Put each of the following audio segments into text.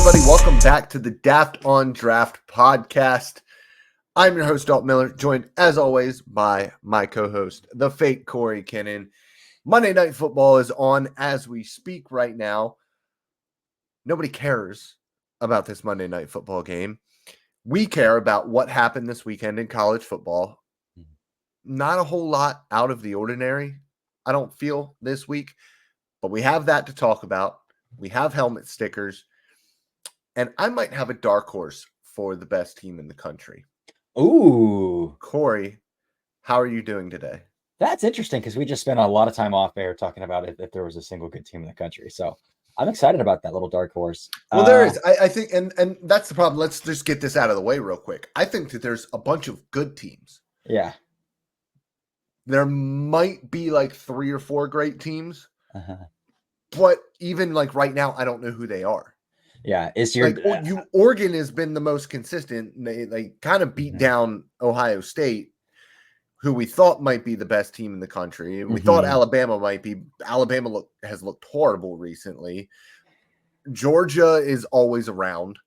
everybody? Welcome back to the Daft on Draft podcast. I'm your host, Dalton Miller, joined as always by my co-host, the fake Cory Kinnan. Monday Night Football is on as we speak right now. Nobody cares about this Monday Night Football game. We care about what happened this weekend in college football. Not a whole lot out of the ordinary, I don't feel, this week, but we have that to talk about. We have helmet stickers, and I might have a dark horse for the best team in the country. Ooh. Cory, how are you doing today? That's interesting because we just spent a lot of time off air talking about if there was a single good team in the country. So I'm excited about that little dark horse. Well, there is. I think, and that's the problem. Let's just get this out of the way real quick. I think that there's a bunch of good teams. Yeah. There might be like 3 or 4 great teams, but even like right now, I don't know who they are. Yeah, it's your Oregon has been the most consistent. They kind of beat down Ohio State, who we thought might be the best team in the country. We thought Alabama might be. Alabama has looked horrible recently. Georgia is always around.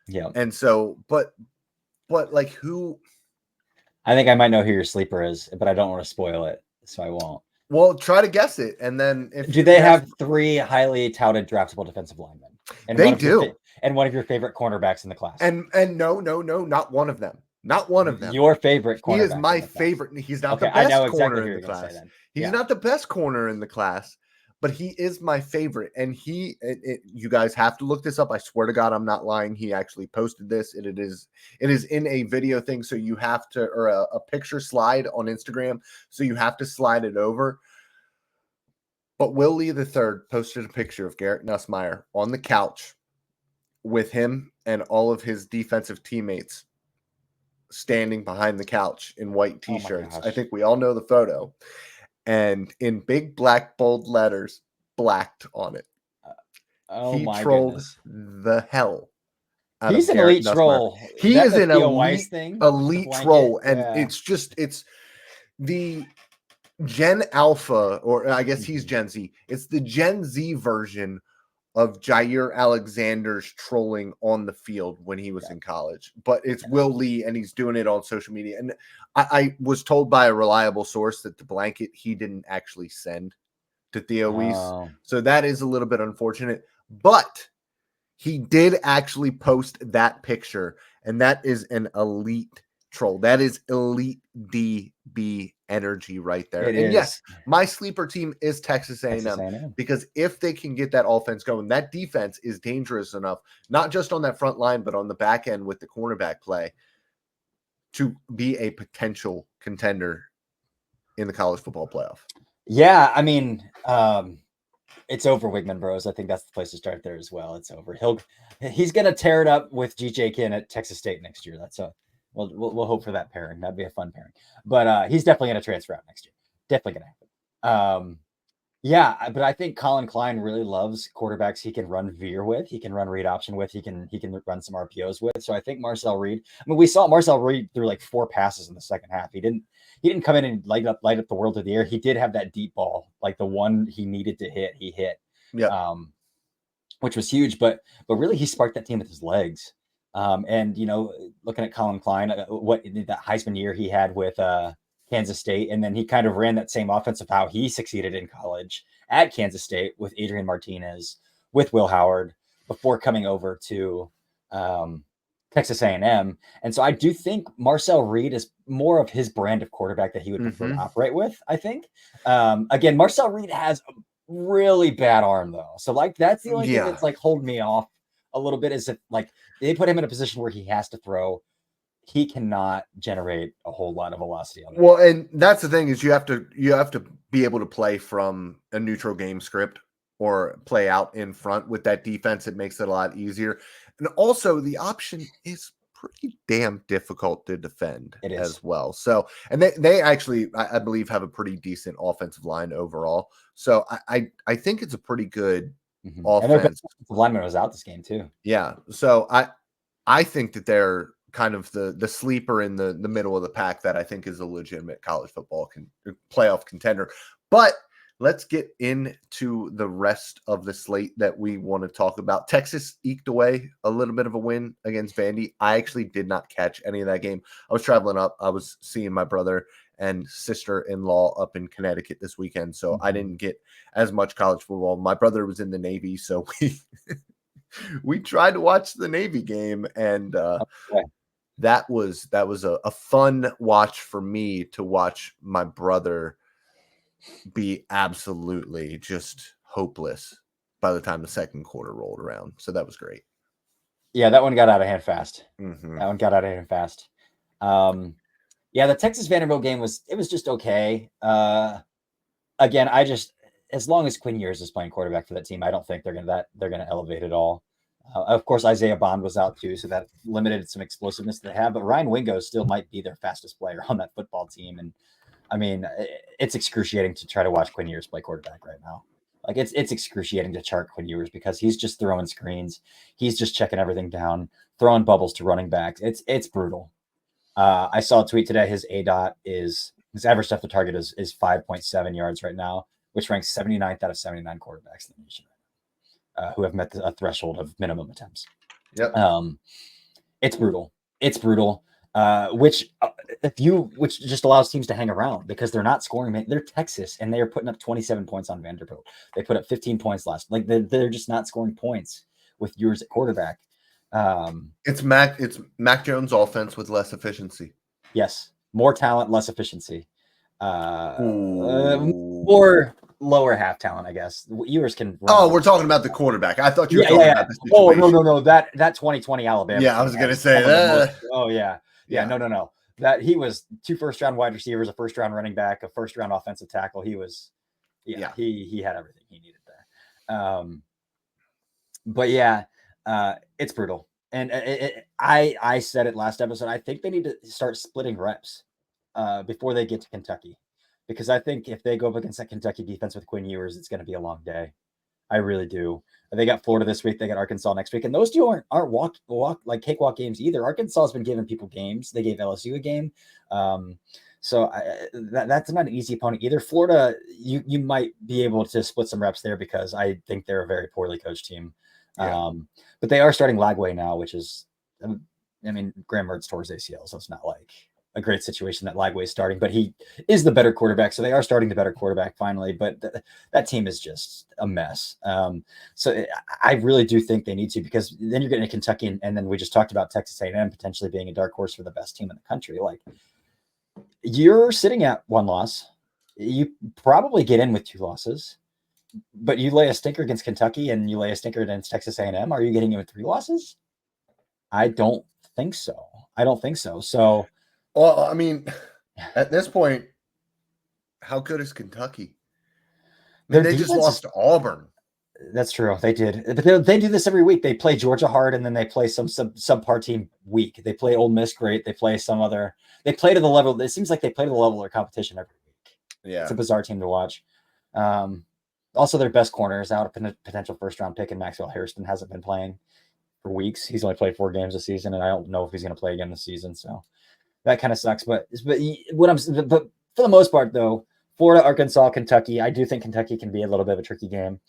Yeah. And so, but like who? I think I might know who your sleeper is, but I don't want to spoil it, so I won't. Well, try to guess it, and then do they have 3 highly touted draftable defensive linemen? And they do, and one of your favorite cornerbacks in the class. And no, not one of them. Not one of them. Your favorite cornerback. He is my favorite. He's not the best corner in the class. He's not the best corner in the class, but he is my favorite. And you guys have to look this up. I swear to God, I'm not lying. He actually posted this. It is in a video thing. So you have to, or a picture slide on Instagram. So you have to slide it over. But Will Lee III posted a picture of Garrett Nussmeier on the couch with him and all of his defensive teammates standing behind the couch in white T-shirts. I think we all know the photo. And in big black bold letters, blacked on it. He trolled the hell out He's of an Garrett elite troll. He is an elite troll. And it's the Gen Alpha, or I guess he's Gen Z. It's the Gen Z version of Jair Alexander's trolling on the field when he was in college. But it's Will Lee, and he's doing it on social media. And I was told by a reliable source that the blanket he didn't actually send to Theo Weiss. So that is a little bit unfortunate. But he did actually post that picture, and that is an elite troll. That is elite DB energy right there. Yes, my sleeper team is Texas A&M, because if they can get that offense going, that defense is dangerous enough, not just on that front line, but on the back end with the cornerback play, to be a potential contender in the college football playoff. Yeah, I mean, it's over, Wigman Bros. I think that's the place to start there as well. It's over. He's going to tear it up with G.J. Kinn at Texas State next year. We'll hope for that pairing. That'd be a fun pairing. But he's definitely going to transfer out next year. Definitely going to happen. Yeah, but I think Colin Klein really loves quarterbacks he can run veer with. He can run read option with. He can run some RPOs with. So I think Marcel Reed. I mean, we saw Marcel Reed through like 4 passes in the second half. He didn't come in and light up the world of the air. He did have that deep ball, like the one he needed to hit. He hit. Yeah. Which was huge. But really, he sparked that team with his legs. And looking at Colin Klein, what that Heisman year he had with Kansas State, and then he kind of ran that same offense of how he succeeded in college at Kansas State with Damion Martinez, with Will Howard, before coming over to Texas A&M. And so I do think Marcel Reed is more of his brand of quarterback that he would prefer to operate with, I think. Again, Marcel Reed has a really bad arm, though. So like that's the only thing that's like holding me off a little bit, is if like they put him in a position where he has to throw, he cannot generate a whole lot of velocity on it. Well, and that's the thing, is you have to be able to play from a neutral game script or play out in front with that defense. It makes it a lot easier. And also the option is pretty damn difficult to defend as well. So, and they actually, I believe, have a pretty decent offensive line overall. So I think it's a pretty good offense. And lineman was out this game too. Yeah. So I think that they're kind of the sleeper in the middle of the pack that I think is a legitimate college football playoff contender. But let's get into the rest of the slate that we want to talk about. Texas eked away a little bit of a win against Vandy. I actually did not catch any of that game. I was traveling up. I was seeing my brother and sister-in-law up in Connecticut this weekend, so I didn't get as much college football. My brother was in the Navy, so we tried to watch the Navy game, and that was a fun watch for me to watch my brother be absolutely just hopeless by the time the second quarter rolled around. So that was great. Yeah, that one got out of hand fast. That one got out of hand fast. Yeah, the Texas Vanderbilt game was just okay. Again, as long as Quinn Ewers is playing quarterback for that team, I don't think they're gonna elevate at all. Of course, Isaiah Bond was out too, so that limited some explosiveness they have. But Ryan Wingo still might be their fastest player on that football team, and I mean, it's excruciating to try to watch Quinn Ewers play quarterback right now. Like it's excruciating to chart Quinn Ewers because he's just throwing screens, he's just checking everything down, throwing bubbles to running backs. It's brutal. I saw a tweet today. His his average depth of target is 5.7 yards right now, which ranks 79th out of 79 quarterbacks in the nation who have met a threshold of minimum attempts. Yep. It's brutal. It's brutal. Which just allows teams to hang around because they're not scoring. They're Texas and they are putting up 27 points on Vanderbilt. They put up 15 points last. Like they're just not scoring points with Ewers at quarterback. It's Mac Jones offense with less efficiency. Yes, more talent, less efficiency. More lower half talent, I guess. Ewers can. We're talking about the quarterback. I thought you were talking about the situation. Oh no, that 2020 Alabama. Yeah, I was gonna say that. Oh yeah. No. That he was 2 first-round wide receivers, a first-round running back, a first-round offensive tackle. He was, he had everything he needed there. But yeah, it's brutal. And I said it last episode. I think they need to start splitting reps before they get to Kentucky, because I think if they go up against that Kentucky defense with Quinn Ewers, it's going to be a long day. I really do. They got Florida this week. They got Arkansas next week, and those two aren't walk like cakewalk games either. Arkansas has been giving people games. They gave LSU a game, so that's not an easy opponent either. Florida, you might be able to split some reps there because I think they're a very poorly coached team. Yeah. But they are starting Lagway now, which is, I mean, Graham Mertz tore his ACL, so it's not like a great situation that Lagway is starting, but he is the better quarterback. So they are starting the better quarterback finally, but that team is just a mess. So I really do think they need to, because then you're getting to Kentucky, and then we just talked about Texas A&M potentially being a dark horse for the best team in the country. Like, you're sitting at 1 loss. You probably get in with 2 losses, but you lay a stinker against Kentucky and you lay a stinker against Texas A&M. Are you getting in with 3 losses? I don't think so. So, well, I mean, at this point, how good is Kentucky? They just lost to Auburn. That's true. They did. But they do this every week. They play Georgia hard, and then they play some subpar team weak. They play Ole Miss great. They play some other. They play to the level. It seems like they play to the level of their competition every week. Yeah, it's a bizarre team to watch. Also, their best corner is out, a potential first-round pick, and Maxwell Harrison hasn't been playing for weeks. He's only played 4 games this season, and I don't know if he's going to play again this season. So that kind of sucks. But for the most part, though, Florida, Arkansas, Kentucky, I do think Kentucky can be a little bit of a tricky game.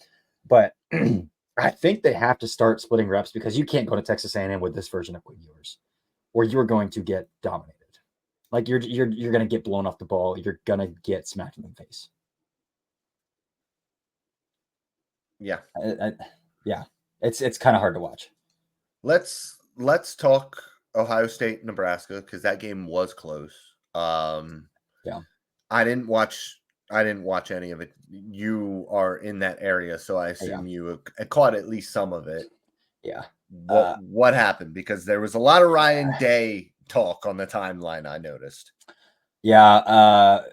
But I think they have to start splitting reps, because you can't go to Texas A&M with this version of Quinn Ewers, or you're going to get dominated. Like you're going to get blown off the ball. You're going to get smacked in the face. Yeah. Yeah. It's kind of hard to watch. Let's talk Ohio State, Nebraska, because that game was close. Yeah. I didn't watch any of it. You are in that area, so I assume you caught at least some of it. Yeah. What happened? Because there was a lot of Ryan Day talk on the timeline, I noticed. Yeah.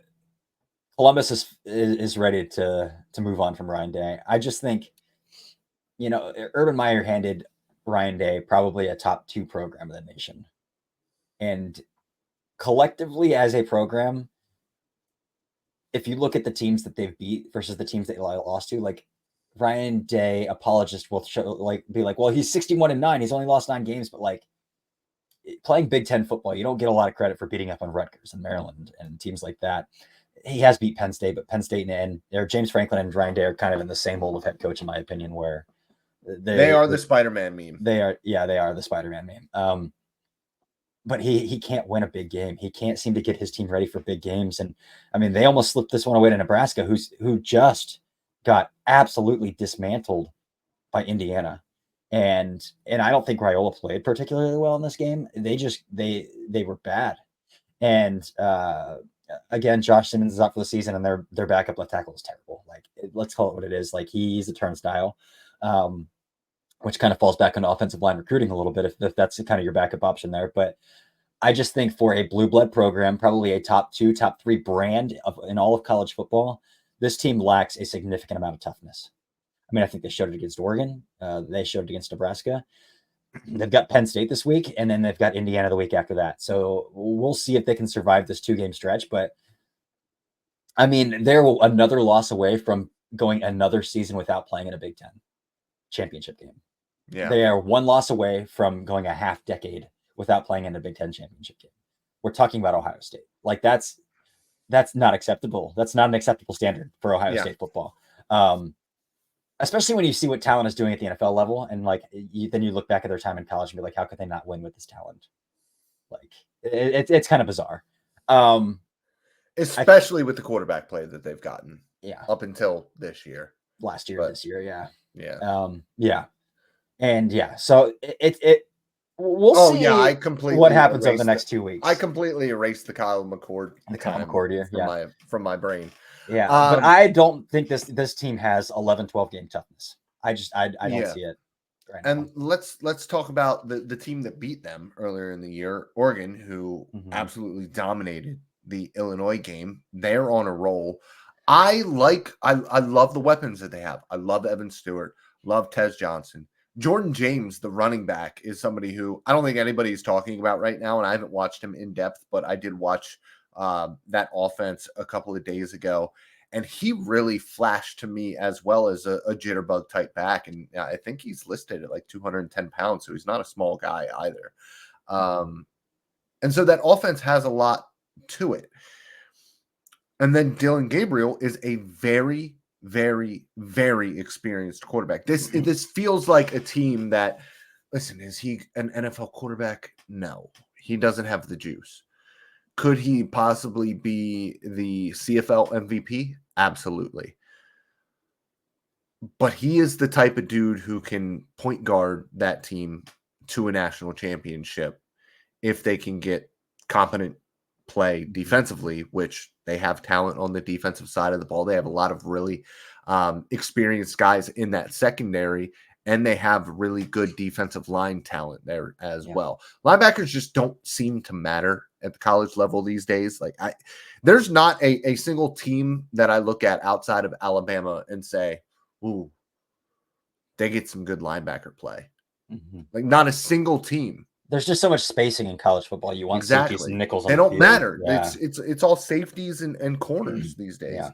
Columbus is ready to move on from Ryan Day. I just think, Urban Meyer handed Ryan Day probably a top 2 program in the nation. And collectively as a program, if you look at the teams that they've beat versus the teams that they lost to, like, Ryan Day apologists will be like, well, he's 61-9. He's only lost 9 games, but like, playing Big Ten football, you don't get a lot of credit for beating up on Rutgers and Maryland and teams like that. he has beat Penn State, but Penn State and James Franklin and Ryan Day are kind of in the same mold of head coach, in my opinion, where they are the Spider-Man meme. They are the Spider-Man meme. But he can't win a big game. He can't seem to get his team ready for big games. And I mean, they almost slipped this one away to Nebraska, who just got absolutely dismantled by Indiana. And I don't think Raiola played particularly well in this game. They were bad. And again, Josh Simmons is out for the season, and their backup left tackle is terrible. Like, let's call it what it is. Like, he's a turnstile, which kind of falls back into offensive line recruiting a little bit if that's kind of your backup option there. But I just think for a blue blood program, probably a top 2, top 3 brand in all of college football, this team lacks a significant amount of toughness. I mean, I think they showed it against Oregon. They showed it against Nebraska. They've got Penn State this week, and then they've got Indiana the week after that. So we'll see if they can survive this 2-game stretch. But I mean, they're another loss away from going another season without playing in a Big Ten championship game. Yeah, they are one loss away from going a half decade without playing in a Big Ten championship game. We're talking about Ohio State. Like, that's not acceptable. That's not an acceptable standard for Ohio State football. Especially when you see what talent is doing at the NFL level, and like then you look back at their time in college and be like, how could they not win with this talent? Like, it's kind of bizarre. Especially with the quarterback play that they've gotten. Yeah. Up until this year. Last year, this year, yeah. Yeah. And so we'll see. Yeah, I completely what happens over the next 2 weeks. I completely erased the Kyle McCord from my brain. Yeah, but I don't think this team has 11-12 game toughness. I don't see it right now. And let's talk about the team that beat them earlier in the year, Oregon, who absolutely dominated the Illinois game. They're on a roll. I love the weapons that they have. I love Evan Stewart, love Tez Johnson. Jordan James, the running back, is somebody who I don't think anybody's talking about right now, and I haven't watched him in depth, but I did watch that offense a couple of days ago, and he really flashed to me as well as a jitterbug type back, and I think he's listed at like 210 pounds, so he's not a small guy either. And so that offense has a lot to it. And then Dylan Gabriel is a very, very, very experienced quarterback. This feels like a team that, listen, is he an NFL quarterback? No, he doesn't have the juice. Could he possibly be the CFL MVP? Absolutely. But he is the type of dude who can point guard that team to a national championship if they can get competent play defensively, which they have talent on the defensive side of the ball. They have a lot of really experienced guys in that secondary, and they have really good defensive line talent there as well. Linebackers just don't seem to matter at the college level these days. Like, there's not a single team that I look at outside of Alabama and say, ooh, they get some good linebacker play. Like, not a single team. There's just so much spacing in college football. You want safeties and nickels. They don't matter. Yeah. It's all safeties and corners these days. Yeah.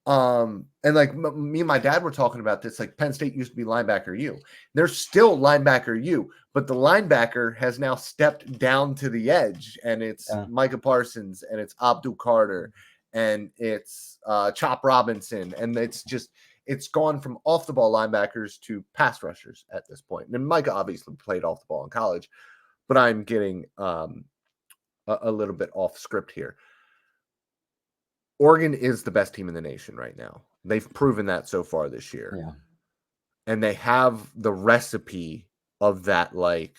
And like me and my dad were talking about this. Like, Penn State used to be linebacker U. There's still linebacker U, but the linebacker has now stepped down to the edge, and it's Micah Parsons, and it's Abdul Carter, and it's Chop Robinson, and it's gone from off the ball linebackers to pass rushers at this point. And Micah obviously played off the ball in college, but I'm getting a little bit off script here. Oregon is the best team in the nation right now. They've proven that so far this year. Yeah. And they have the recipe of that, like,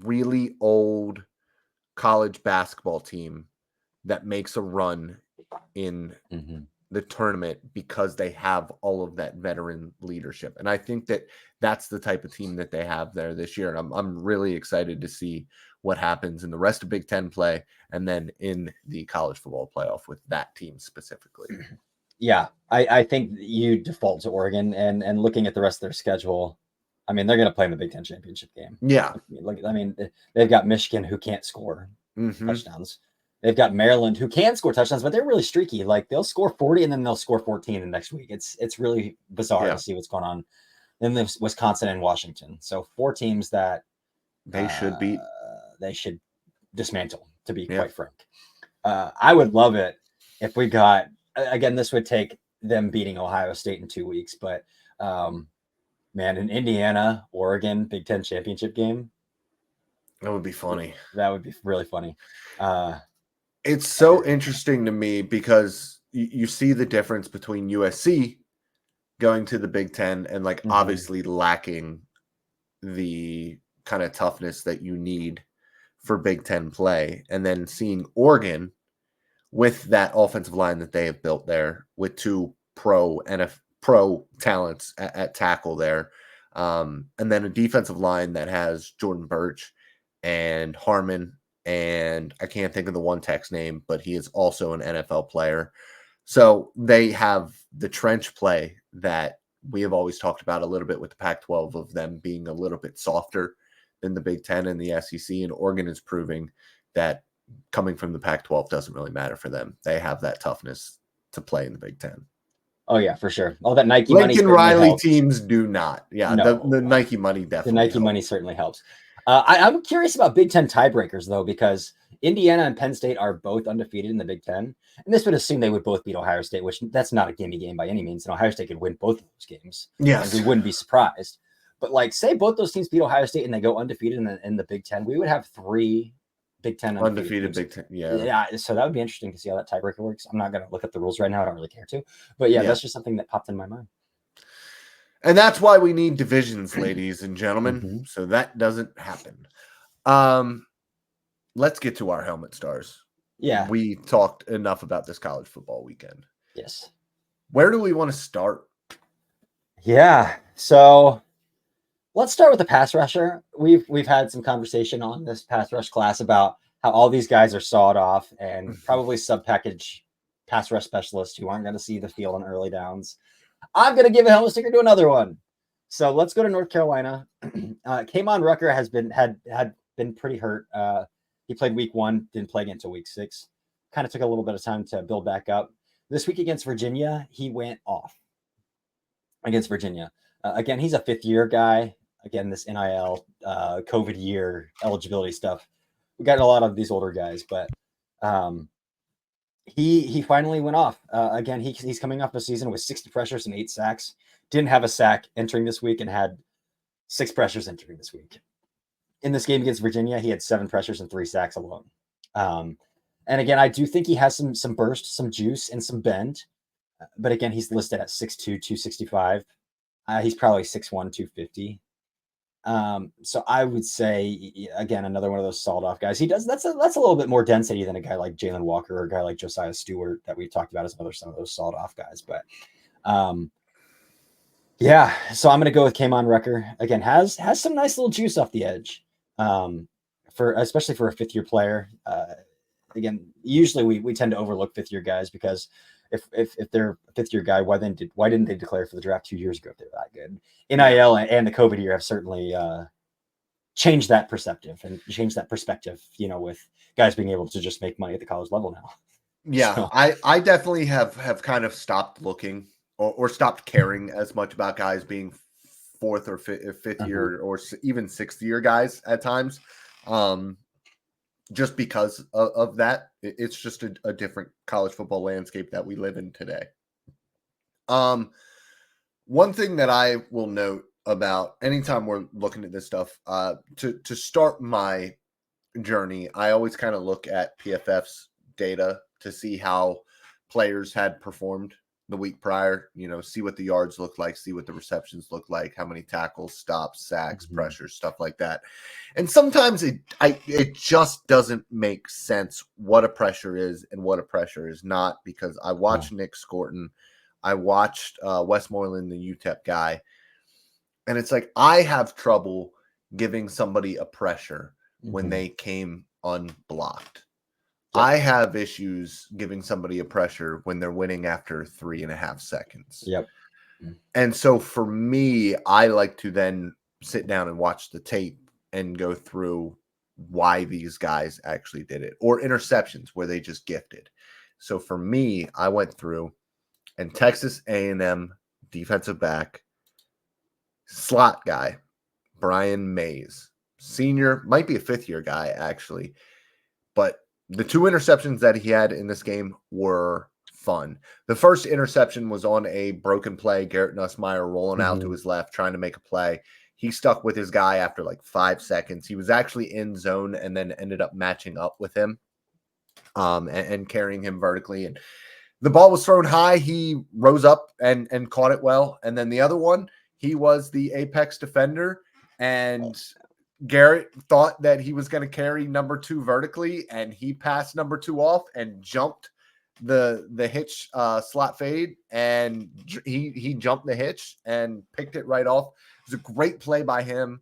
really old college basketball team that makes a run in the tournament because they have all of that veteran leadership. And I think that that's the type of team that they have there this year. And I'm really excited to see what happens in the rest of Big Ten play and then in the college football playoff with that team specifically. Yeah, I think you default to Oregon, and looking at the rest of their schedule, I mean, they're going to play in the Big Ten championship game. Yeah. I mean, they've got Michigan, who can't score touchdowns. They've got Maryland, who can score touchdowns, but they're really streaky. Like, they'll score 40 and then they'll score 14 the next week. It's really bizarre to see what's going on. Then there's Wisconsin and Washington. So 4 teams that they should beat. They should dismantle, to be quite frank. I would love it if we got, again, this would take them beating Ohio State in 2 weeks, but man, an Indiana, Oregon Big Ten championship game. That would be funny. That would be really funny. It's so interesting to me because you see the difference between USC going to the Big Ten and like obviously lacking the kind of toughness that you need for Big Ten play. And then seeing Oregon with that offensive line that they have built there with two pro talents at tackle there. And then a defensive line that has Jordan Birch and Harmon, and I can't think of the one tech's name, but he is also an NFL player. So they have the trench play that we have always talked about a little bit with the Pac-12 of them being a little bit softer than the Big Ten and the SEC, and Oregon is proving that coming from the Pac-12 doesn't really matter for them. They have that toughness to play in the Big Ten. Oh yeah, for sure. All that Nike Lincoln money. Riley helps. teams do not. Yeah, no, the Nike money definitely. The Nike helps. money certainly helps. I'm curious about Big Ten tiebreakers though, because Indiana and Penn State are both undefeated in the Big Ten, and this would assume they would both beat Ohio State, which that's not a gimme game by any means. And Ohio State could win both of those games. Yes, and we wouldn't be surprised. But like, say both those teams beat Ohio State and they go undefeated in the Big Ten, we would have 3 Big Ten undefeated Big Ten. Yeah. So that would be interesting to see how that tiebreaker works. I'm not going to look up the rules right now. I don't really care to. But yeah, that's just something that popped in my mind. And that's why we need divisions, ladies and gentlemen. So that doesn't happen. Let's get to our helmet stars. Yeah. We talked enough about this college football weekend. Yes. Where do we want to start? Yeah. So let's start with the pass rusher. We've had some conversation on this pass rush class about how all these guys are sawed off and probably sub-package pass rush specialists who aren't going to see the field on early downs. I'm going to give a helmet sticker to another one. So let's go to North Carolina. Kamon Rucker has been pretty hurt. He played week 1, didn't play again until week 6. Kind of took a little bit of time to build back up. This week against Virginia, he went off against Virginia. Again, he's a 5th-year guy. Again, this NIL COVID year eligibility stuff. We got a lot of these older guys, but he finally went off. Again, he's coming off a season with 60 pressures and 8 sacks. Didn't have a sack entering this week and had 6 pressures entering this week. In this game against Virginia, he had 7 pressures and 3 sacks alone. And again, I do think he has some burst, some juice, and some bend. But again, he's listed at 6'2", 265. He's probably 6'1", 250. So I would say, again, another one of those sawed off guys. He does that's a little bit more density than a guy like Jalen Walker or a guy like Josiah Stewart that we've talked about as some of those sawed off guys. But yeah, so I'm gonna go with Kamon Rucker. Again, has some nice little juice off the edge. Especially for a 5th-year player. Again, usually we tend to overlook 5th-year guys because if they're a 5th-year guy, why didn't they declare for the draft 2 years ago if they're that good? NIL and the COVID year have certainly changed that perspective and changed that perspective, with guys being able to just make money at the college level now. Yeah, so. I definitely have kind of stopped looking or stopped caring as much about guys being 4th or 5th year or even 6th-year guys at times. Just because of that. It's just a different college football landscape that we live in today. One thing that I will note about anytime we're looking at this stuff, to start my journey, I always kind of look at PFF's data to see how players had performed the week prior, see what the yards look like, see what the receptions look like, how many tackles, stops, sacks, pressures, stuff like that. And sometimes it just doesn't make sense what a pressure is and what a pressure is not, because I watched Nick Scorton, I watched Westmoreland, the UTEP guy, and it's like I have trouble giving somebody a pressure when they came unblocked. Yep. I have issues giving somebody a pressure when they're winning after 3.5 seconds. Yep. And so for me, I like to then sit down and watch the tape and go through why these guys actually did it, or interceptions where they just gifted. So for me, I went through and Texas A&M defensive back, slot guy, Brian Mays, senior, might be a 5th-year guy actually, but The 2 interceptions that he had in this game were fun. The first interception was on a broken play. Garrett Nussmeier rolling out to his left, trying to make a play. He stuck with his guy after like 5 seconds. He was actually in zone and then ended up matching up with him and carrying him vertically. And the ball was thrown high. He rose up and caught it well. And then the other one, he was the apex defender. And Garrett thought that he was going to carry number 2 vertically, and he passed number 2 off and jumped the hitch slot fade, and he jumped the hitch and picked it right off. It was a great play by him.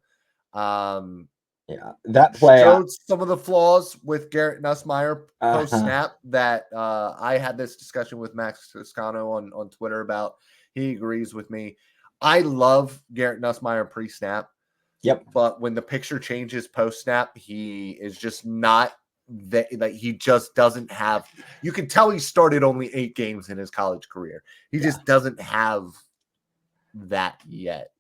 That play showed some of the flaws with Garrett Nussmeier post snap that I had this discussion with Max Toscano on Twitter about. He agrees with me. I love Garrett Nussmeier pre-snap. Yep. But when the picture changes post-snap, he is just not that. Like, he just doesn't have. You can tell he started only 8 games in his college career. He just doesn't have that yet.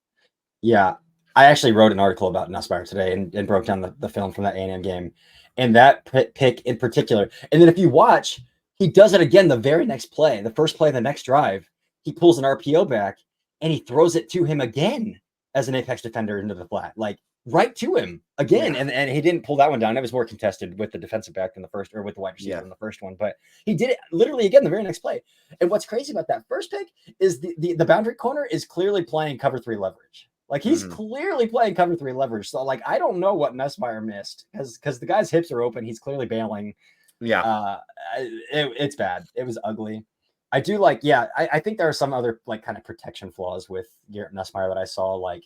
Yeah. I actually wrote an article about Nussmeier today and broke down the film from that A&M game. And that pick in particular. And then if you watch, he does it again the very next play. The first play of the next drive, he pulls an RPO back and he throws it to him again as an apex defender into the flat, like right to him again. Yeah. And he didn't pull that one down. It was more contested with the defensive back in the first, or with the wide receiver in the first one, but he did it literally again the very next play. And what's crazy about that first pick is the boundary corner is clearly playing cover 3 leverage. Like, he's clearly playing cover 3 leverage. So, like, I don't know what Nussmeier missed because the guy's hips are open. He's clearly bailing. Yeah. It's bad. It was ugly. I do like, I think there are some other like kind of protection flaws with Garrett Nussmeier that I saw, like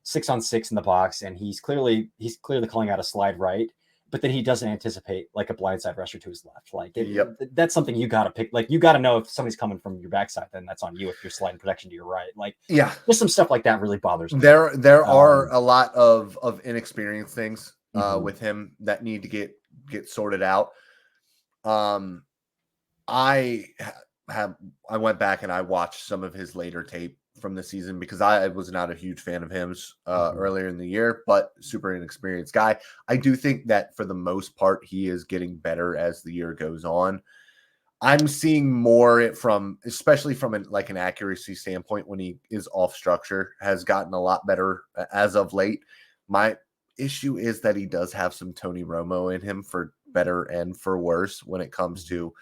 6-on-6 in the box, and he's clearly calling out a slide right, but then he doesn't anticipate like a blindside rusher to his left. Like, that's something you got to pick. Like, you got to know if somebody's coming from your backside, then that's on you if you're sliding protection to your right. Like, just some stuff like that really bothers me. There are a lot of inexperienced things with him that need to get sorted out. I went back and I watched some of his later tape from the season because I was not a huge fan of him earlier in the year, but super inexperienced guy. I do think that for the most part, he is getting better as the year goes on. I'm seeing more especially from an accuracy standpoint, when he is off structure, has gotten a lot better as of late. My issue is that he does have some Tony Romo in him, for better and for worse, when it comes to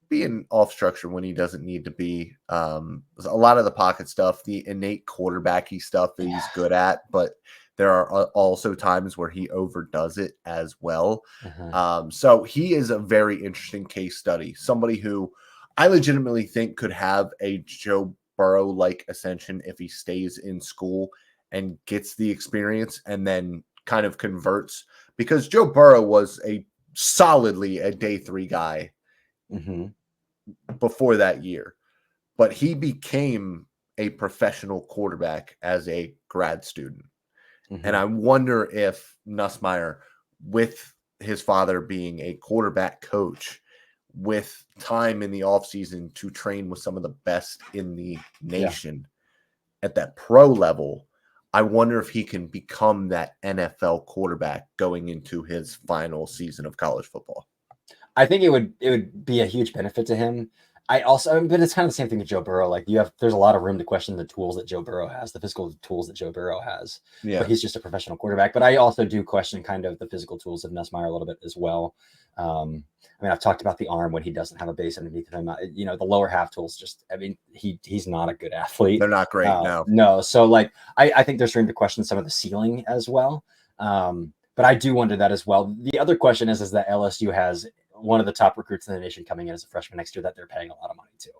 being off structure when he doesn't need to be. A lot of the pocket stuff, the innate quarterbacky stuff that he's good at, but there are also times where he overdoes it as well. So he is a very interesting case study. Somebody who I legitimately think could have a Joe Burrow-like ascension if he stays in school and gets the experience and then kind of converts, because Joe Burrow was solidly a day 3 guy before that year, but he became a professional quarterback as a grad student. And I wonder if Nussmeier, with his father being a quarterback coach, with time in the offseason to train with some of the best in the nation at that pro level, I wonder if he can become that NFL quarterback going into his final season of college football. I think it would be a huge benefit to him. But it's kind of the same thing with Joe Burrow. Like, there's a lot of room to question the tools that Joe Burrow has, the physical tools that Joe Burrow has. Yeah. But he's just a professional quarterback. But I also do question kind of the physical tools of Nussmeier a little bit as well. I mean, I've talked about the arm when he doesn't have a base underneath him. The lower half tools, he's not a good athlete. They're not great, no. No. So, like, I think there's room to question some of the ceiling as well. But I do wonder that as well. The other question is that LSU has one of the top recruits in the nation coming in as a freshman next year that they're paying a lot of money to.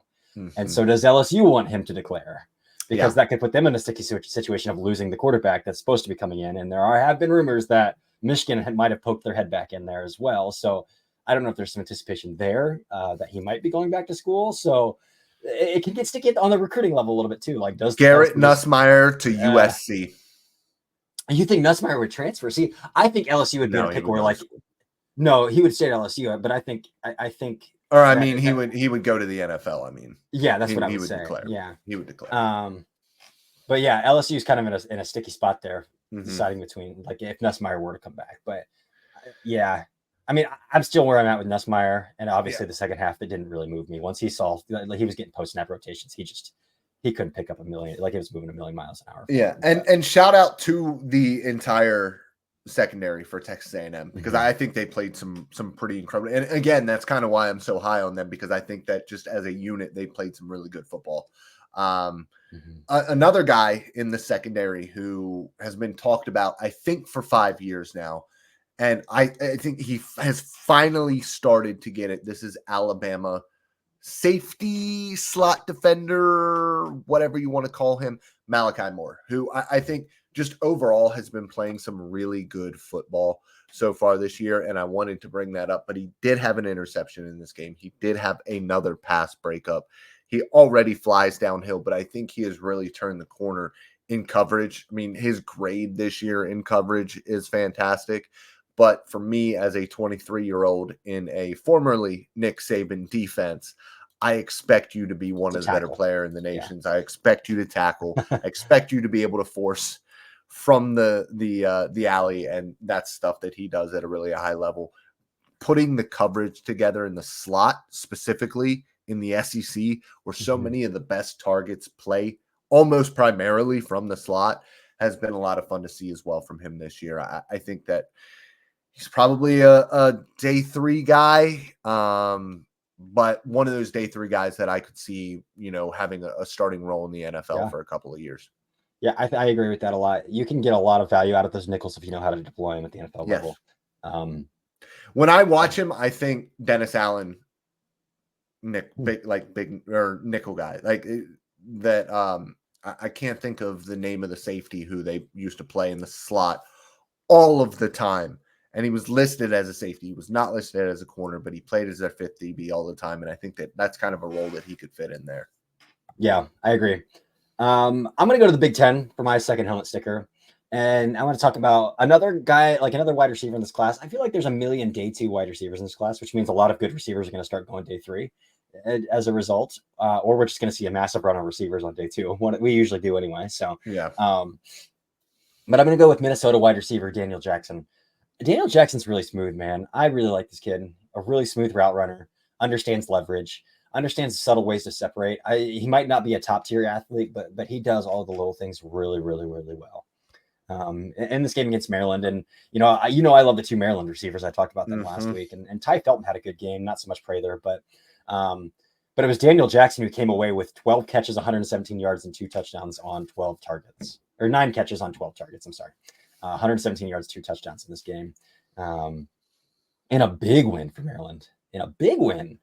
And so does LSU want him to declare? Because that could put them in a sticky situation of losing the quarterback that's supposed to be coming in. And have been rumors that Michigan might have poked their head back in there as well. So I don't know if there's some anticipation there that he might be going back to school. So it can get sticky on the recruiting level a little bit too. Like, does Garrett Nussmeier to USC? You think Nussmeier would transfer? See, I think LSU would be a pick where, like, no, he would stay at LSU, but I think, he would go to the NFL. I mean, that's what I would say. Declare. Yeah, he would declare. But LSU is kind of in a sticky spot there, deciding between, like, if Nussmeier were to come back. But I mean, I'm still where I'm at with Nussmeier, and obviously the second half that didn't really move me. Once he saw like he was getting post snap rotations, he couldn't pick up a million, like it was moving a million miles an hour. Yeah, and shout out to the entire secondary for Texas A&M because I think they played some pretty incredible. And again, that's kind of why I'm so high on them, because I think that just as a unit they played some really good football. Another guy in the secondary who has been talked about, I think, for 5 years now, and I think he has finally started to get it. This is Alabama safety, slot defender, whatever you want to call him, Malachi Moore, who I think just overall has been playing some really good football so far this year. And I wanted to bring that up, but he did have an interception in this game. He did have another pass breakup. He already flies downhill, but I think he has really turned the corner in coverage. I mean, his grade this year in coverage is fantastic. But for me, as a 23-year-old in a formerly Nick Saban defense, I expect you to be one of the better players in the nations. Yeah. I expect you to tackle. I expect you to be able to force from the alley, and that's stuff that he does at a really high level. Putting the coverage together in the slot, specifically in the SEC, where so many of the best targets play almost primarily from the slot, has been a lot of fun to see as well from him this year. I think that he's probably a day 3 guy, but one of those day 3 guys that I could see, having a starting role in the NFL for a couple of years. Yeah, I agree with that a lot. You can get a lot of value out of those nickels if you know how to deploy them at the NFL level. When I watch him, I think Dennis Allen, big or nickel guy, like that. I can't think of the name of the safety who they used to play in the slot all of the time. And he was listed as a safety. He was not listed as a corner, but he played as a 5th DB all the time. And I think that that's kind of a role that he could fit in there. Yeah, I agree. I'm going to go to the Big Ten for my second helmet sticker. And I want to talk about another guy, like another wide receiver in this class. I feel like there's a million day 2 wide receivers in this class, which means a lot of good receivers are going to start going day 3 as a result. Or we're just going to see a massive run on receivers on day 2. What we usually do anyway. So, yeah. But I'm going to go with Minnesota wide receiver Daniel Jackson. Daniel Jackson's really smooth, man. I really like this kid. A really smooth route runner, understands leverage, understands subtle ways to separate. He might not be a top tier athlete, but he does all the little things really, really, really well. In this game against Maryland, and I love the 2 Maryland receivers. I talked about them last week, and Ty Felton had a good game. Not so much Prather, but it was Daniel Jackson who came away with 12 catches, 117 yards, and 2 touchdowns on 12 targets, or 9 catches on 12 targets. I'm sorry. 117 yards, 2 touchdowns in this game. In a big win for Maryland. In a big win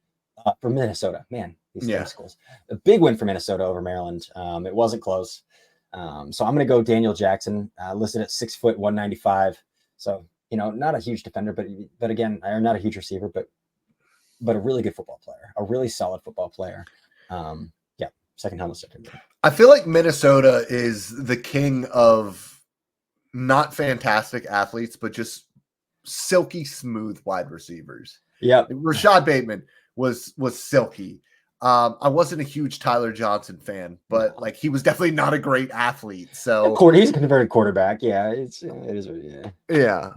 for Minnesota. Man, these schools. A big win for Minnesota over Maryland. It wasn't close. So I'm going to go Daniel Jackson, listed at 6 foot, 195. So, not a huge defender, but again, not a huge receiver, but a really good football player, a really solid football player. Second helmet sticker. I feel like Minnesota is the king of not fantastic athletes, but just silky smooth wide receivers. Yeah. Rashad Bateman was silky. I wasn't a huge Tyler Johnson fan, but he was definitely not a great athlete. So he's a converted quarterback. Yeah, it is. Yeah.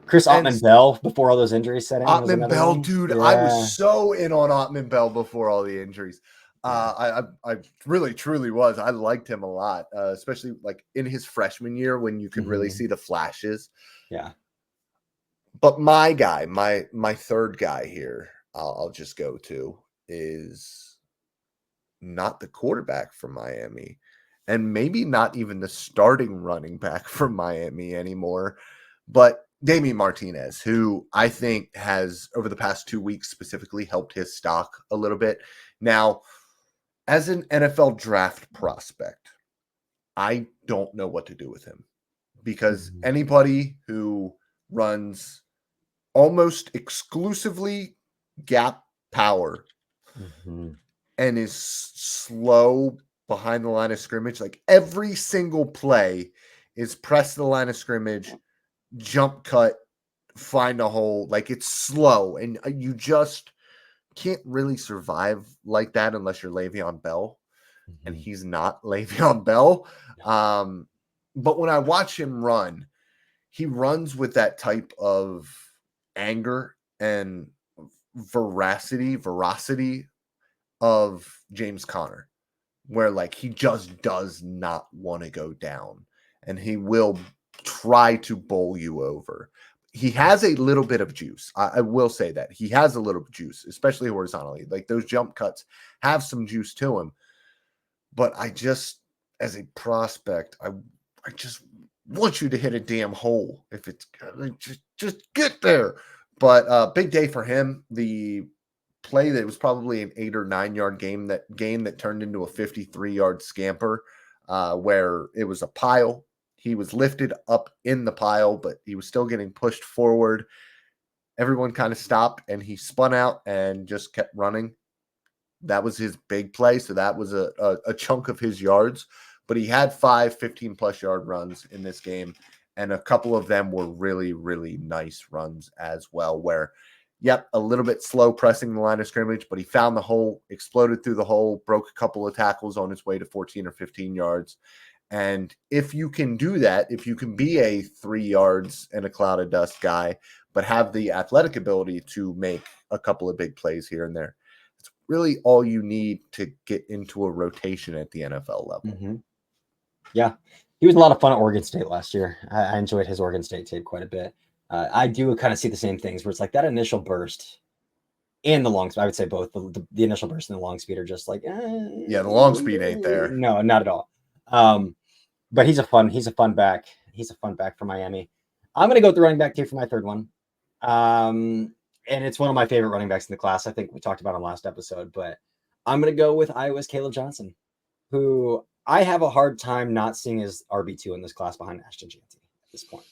Chris Ottman-Bell before all those injuries set in. Ottman-Bell, dude, yeah. I was so in on Ottman-Bell before all the injuries. I really truly was. I liked him a lot, especially in his freshman year when you could really see the flashes. Yeah. But my guy, my third guy here, I'll just go to is not the quarterback from Miami, and maybe not even the starting running back from Miami anymore, but Damion Martinez, who I think has over the past 2 weeks specifically helped his stock a little bit. Now, as an NFL draft prospect, I don't know what to do with him because anybody who runs almost exclusively gap power and is slow behind the line of scrimmage, every single play is press the line of scrimmage, jump cut, find a hole. It's slow, and you just can't really survive like that unless you're Le'Veon Bell, and he's not Le'Veon Bell. But when I watch him run, he runs with that type of anger and veracity of James Conner, where like he just does not want to go down and he will try to bowl you over. He has a little bit of juice. I will say that he has a little juice, especially horizontally. Like those jump cuts have some juice to him. But I just, as a prospect, I just want you to hit a damn hole. If it's just get there. But big day for him. The play that was probably an 8 or 9 yard game that turned into a 53-yard scamper, where it was a pile. He was lifted up in the pile, but he was still getting pushed forward. Everyone kind of stopped, and he spun out and just kept running. That was his big play, so that was a chunk of his yards. But he had 5 15-plus yard runs in this game, and a couple of them were really, really nice runs as well, where, yep, a little bit slow pressing the line of scrimmage, but he found the hole, exploded through the hole, broke a couple of tackles on his way to 14 or 15 yards. And if you can do that, if you can be a 3 yards and a cloud of dust guy, but have the athletic ability to make a couple of big plays here and there, it's really all you need to get into a rotation at the NFL level. Mm-hmm. Yeah, he was a lot of fun at Oregon State last year. I enjoyed his Oregon State tape quite a bit. I do kind of see the same things where it's like that initial burst and the long speed. I would say both the initial burst and the long speed are just like, the long speed ain't there. No, not at all. But he's a fun back. He's a fun back for Miami. I'm going to go with the running back tape for my third one. And it's one of my favorite running backs in the class. I think we talked about him last episode, but I'm going to go with Iowa's Caleb Johnson, who I have a hard time not seeing as RB2 in this class behind Ashton Jeanty at this point.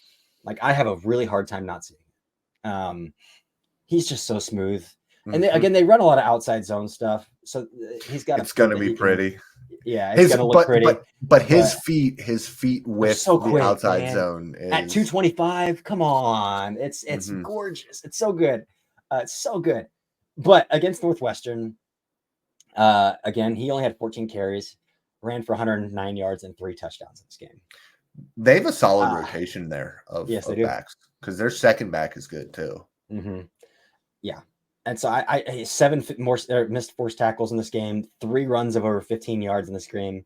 Like, I have a really hard time not seeing it. He's just so smooth. And again, they run a lot of outside zone stuff. So he's got it's going to be pretty. Yeah, it's going to look pretty. But his feet with so quick, the outside man. zone is... At 225, come on. It's gorgeous. It's so good. It's so good. But against Northwestern, again, he only had 14 carries, ran for 109 yards and 3 touchdowns in this game. They have a solid rotation there of backs, because their second back is good too. Mm-hmm. Yeah. And so I 7 more missed forced tackles in this game, 3 runs of over 15 yards in this game.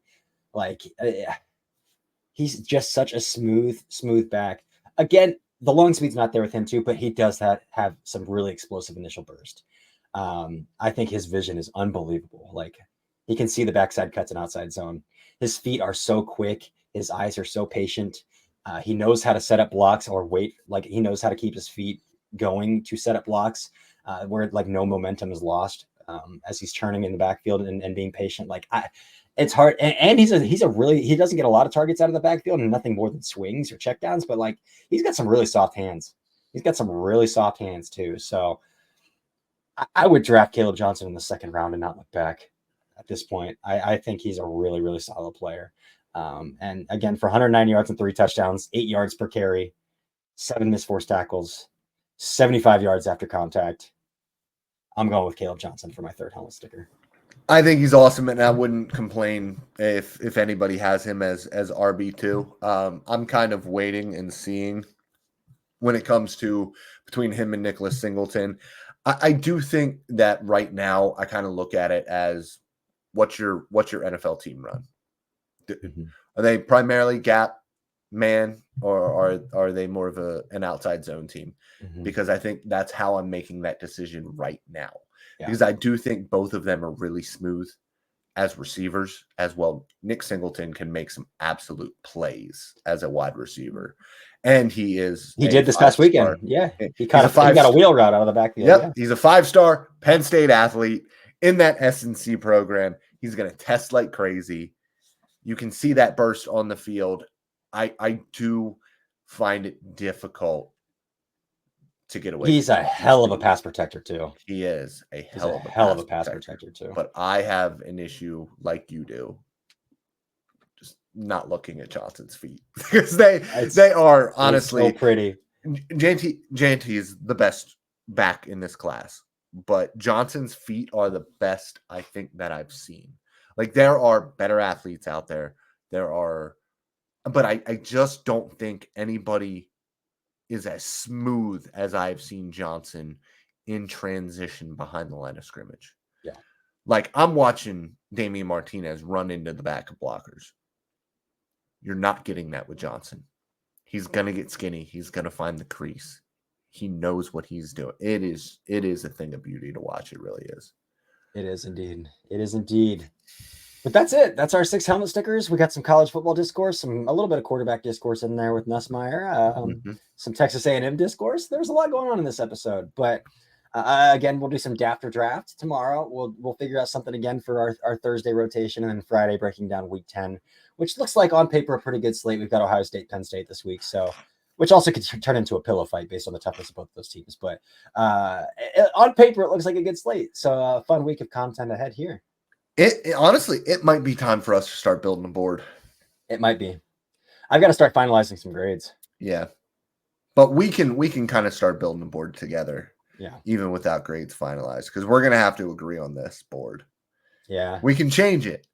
Like, he's just such a smooth back. Again, the long speed's not there with him too, but he does have some really explosive initial burst. I think his vision is unbelievable. Like, he can see the backside cuts and outside zone. His feet are so quick. His eyes are so patient. He knows how to set up blocks or wait. Like, he knows how to keep his feet going to set up blocks where like no momentum is lost as he's turning in the backfield and being patient. Like, it's hard. And he doesn't get a lot of targets out of the backfield and nothing more than swings or checkdowns, but like, he's got some really soft hands. He's got some really soft hands too. So I would draft Caleb Johnson in the second round and not look back at this point. I think he's a really, really solid player. And again, for 109 yards and 3 touchdowns, 8 yards per carry, 7 missed forced tackles, 75 yards after contact, I'm going with Caleb Johnson for my third helmet sticker. I think he's awesome, and I wouldn't complain if anybody has him as RB2. I'm kind of waiting and seeing when it comes to between him and Nicholas Singleton. I do think that right now I kind of look at it as what's your NFL team run? Mm-hmm. Are they primarily gap man, or are they more of an outside zone team? Mm-hmm. Because I think that's how I'm making that decision right now. Yeah. Because I do think both of them are really smooth as receivers as well. Nick Singleton can make some absolute plays as a wide receiver. And he did this past weekend. Yeah. He got a wheel route out of the backfield. Yep. Yeah. He's a 5-star Penn State athlete in that S&C program. He's going to test like crazy. You can see that burst on the field. I do find it difficult to get away. He's a hell of a pass protector too. He is a hell of a pass protector too. But I have an issue like you do, just not looking at Johnson's feet, because they are honestly so pretty. Janty is the best back in this class, but Johnson's feet are the best I think that I've seen. Like, there are better athletes out there. But I just don't think anybody is as smooth as I've seen Johnson in transition behind the line of scrimmage. Yeah. Like, I'm watching Damion Martinez run into the back of blockers. You're not getting that with Johnson. He's going to get skinny. He's going to find the crease. He knows what he's doing. It is a thing of beauty to watch. It really is. It is indeed. It is indeed. But that's it. That's our 6 helmet stickers. We got some college football discourse, a little bit of quarterback discourse in there with Nussmeier, some Texas A&M discourse. There's a lot going on in this episode. But again, we'll do some Dafter draft tomorrow. We'll figure out something again for our Thursday rotation, and then Friday breaking down Week 10, which looks like on paper a pretty good slate. We've got Ohio State, Penn State this week, so which also could turn into a pillow fight based on the toughness of both those teams. But on paper, it looks like a good slate. So a fun week of content ahead here. It honestly, it might be time for us to start building a board. It might be. I've got to start finalizing some grades. Yeah. But we can kind of start building a board together. Yeah. Even without grades finalized, because we're going to have to agree on this board. Yeah. We can change it,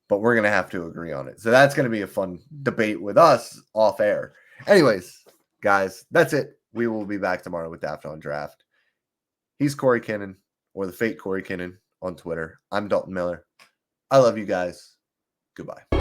but we're going to have to agree on it. So that's going to be a fun debate with us off air. Anyways, guys, that's it. We will be back tomorrow with Daft on Draft. He's Cory Kinnan, or the fake Cory Kinnan on Twitter. I'm Dalton Miller. I love you guys. Goodbye.